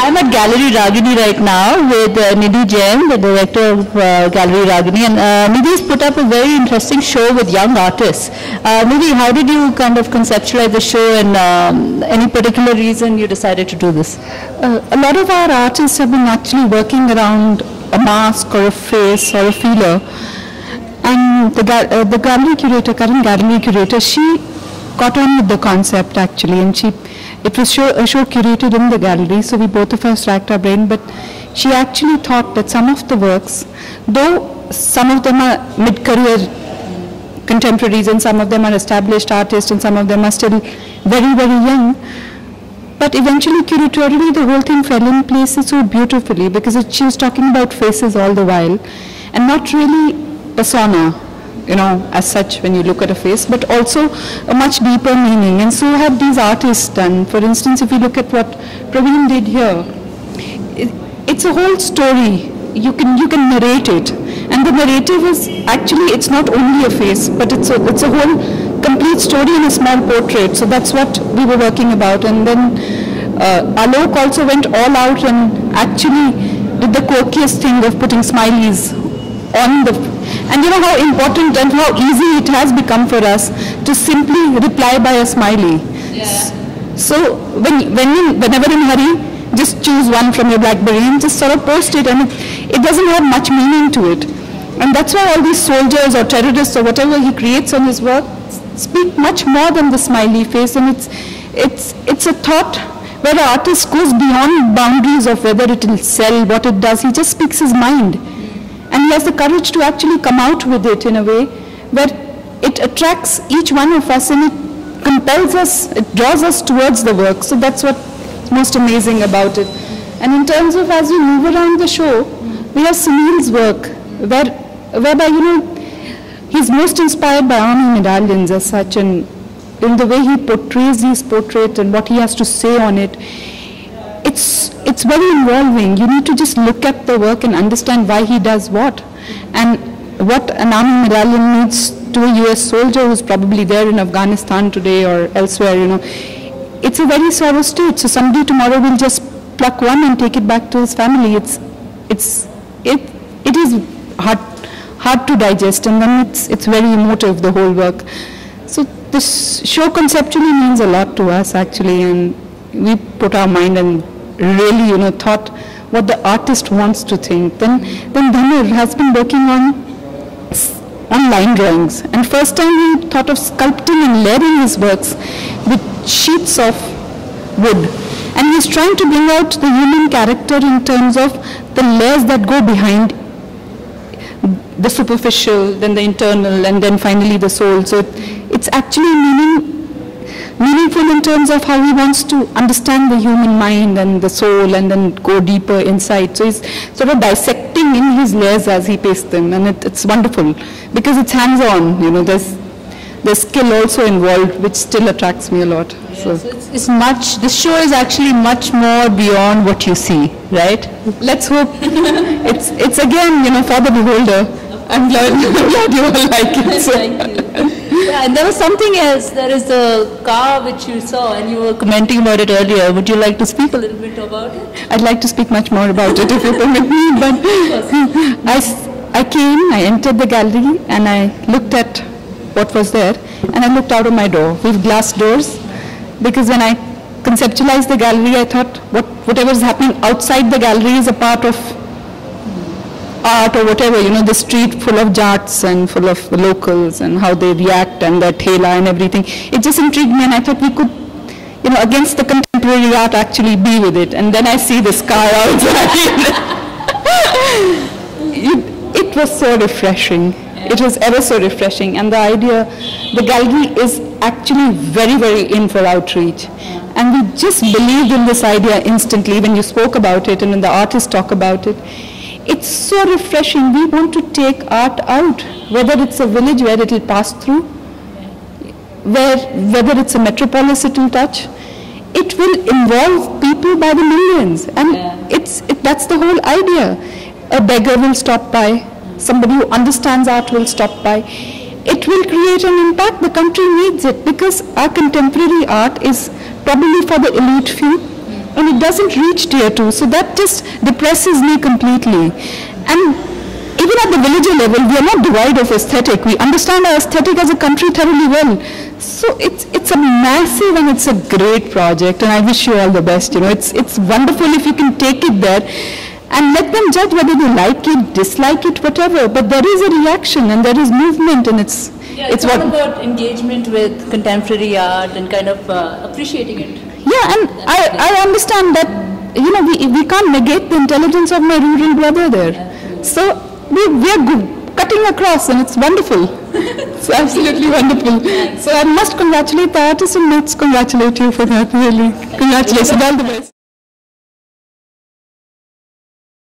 I'm at Gallery Ragini right now with Nidhi Jain, the director of Gallery Ragini. And Nidhi's put up a very interesting show with young artists. Nidhi, how did you kind of conceptualize the show, and any particular reason you decided to do this? A lot of our artists have been actually working around a mask or a face or a feeler. And the gallery curator, current gallery curator, she got on with the concept actually, and it was a show curated in the gallery, so we both of us racked our brain, but she actually thought that some of the works, though some of them are mid-career contemporaries and some of them are established artists and some of them are still very, very young, but eventually curatorially the whole thing fell in place so beautifully, because she was talking about faces all the while and not really persona, you know, as such when you look at a face, but also a much deeper meaning. And so have these artists done. For instance, if you look at what Praveen did here, it's a whole story. You can narrate it, and the narrative is actually, it's not only a face, but it's a whole complete story in a small portrait. So that's what we were working about. And then Alok also went all out and actually did the quirkiest thing of putting smileys on the, and you know how important and how easy it has become for us to simply reply by a smiley. Yeah. So whenever in a hurry, just choose one from your BlackBerry and just sort of post it, and it doesn't have much meaning to it. And that's why all these soldiers or terrorists or whatever he creates on his work speak much more than the smiley face, and it's a thought where the artist goes beyond boundaries of whether it will sell, what it does. He just speaks his mind. And he has the courage to actually come out with it in a way where it attracts each one of us and it compels us, it draws us towards the work. So that's what's most amazing about it. And in terms of, as we move around the show, we have Sunil's work, whereby, you know, he's most inspired by army medallions as such, and in the way he portrays these portraits and what he has to say on it. It's very involving. You need to just look at the work and understand why he does what, and what an army medallion means to a US soldier who's probably there in Afghanistan today or elsewhere, you know. It's a very sorrow state. So somebody tomorrow will just pluck one and take it back to his family. It is hard to digest, and then it's very emotive, the whole work. So this show conceptually means a lot to us actually, and we put our mind and really, you know, thought what the artist wants to think. Then Dhanur has been working on line drawings, and first time he thought of sculpting and layering his works with sheets of wood, and he's trying to bring out the human character in terms of the layers that go behind the superficial, then the internal, and then finally the soul. So it's actually meaningful in terms of how he wants to understand the human mind and the soul, and then go deeper inside. So he's sort of dissecting in his layers as he pastes them, and it's wonderful because it's hands-on. You know, there's skill also involved, which still attracts me a lot. Yeah, so it's much. This show is actually much more beyond what you see, right? Let's hope. It's again, you know, for the beholder. I'm glad you all like it. So. Thank you. Yeah, and there was something else. There is the car which you saw, and you were commenting about it earlier. Would you like to speak a little bit about it? I'd like to speak much more about it if you permit me. But I entered the gallery, and I looked at what was there, and I looked out of my door. We have glass doors, because when I conceptualized the gallery, I thought whatever is happening outside the gallery is a part of art or whatever, you know, the street full of jats and full of the locals and how they react and their thela and everything. It just intrigued me, and I thought we could, you know, against the contemporary art, actually be with it. And then I see the sky outside. It was so refreshing. It was ever so refreshing. And the idea, the gallery is actually very, very in for outreach. And we just believed in this idea instantly when you spoke about it and when the artists talk about it. It's so refreshing. We want to take art out, whether it's a village where it will pass through, whether it's a metropolis it will touch. It will involve people by the millions, and that's the whole idea. A beggar will stop by, somebody who understands art will stop by. It will create an impact. The country needs it, because our contemporary art is probably for the elite few, and it doesn't reach tier 2. So that just depresses me completely. And even at the villager level, we are not devoid of aesthetic. We understand our aesthetic as a country thoroughly well. So it's a massive and it's a great project, and I wish you all the best. It's wonderful if you can take it there and let them judge whether they like it, dislike it, whatever. But there is a reaction and there is movement, and it's all about engagement with contemporary art and kind of appreciating it. Yeah, and I understand that we can't negate the intelligence of my rural brother there. So we are cutting across, and it's wonderful. It's absolutely wonderful. So I must congratulate the artist, and let's congratulate you for that. Really, congratulations, all the best.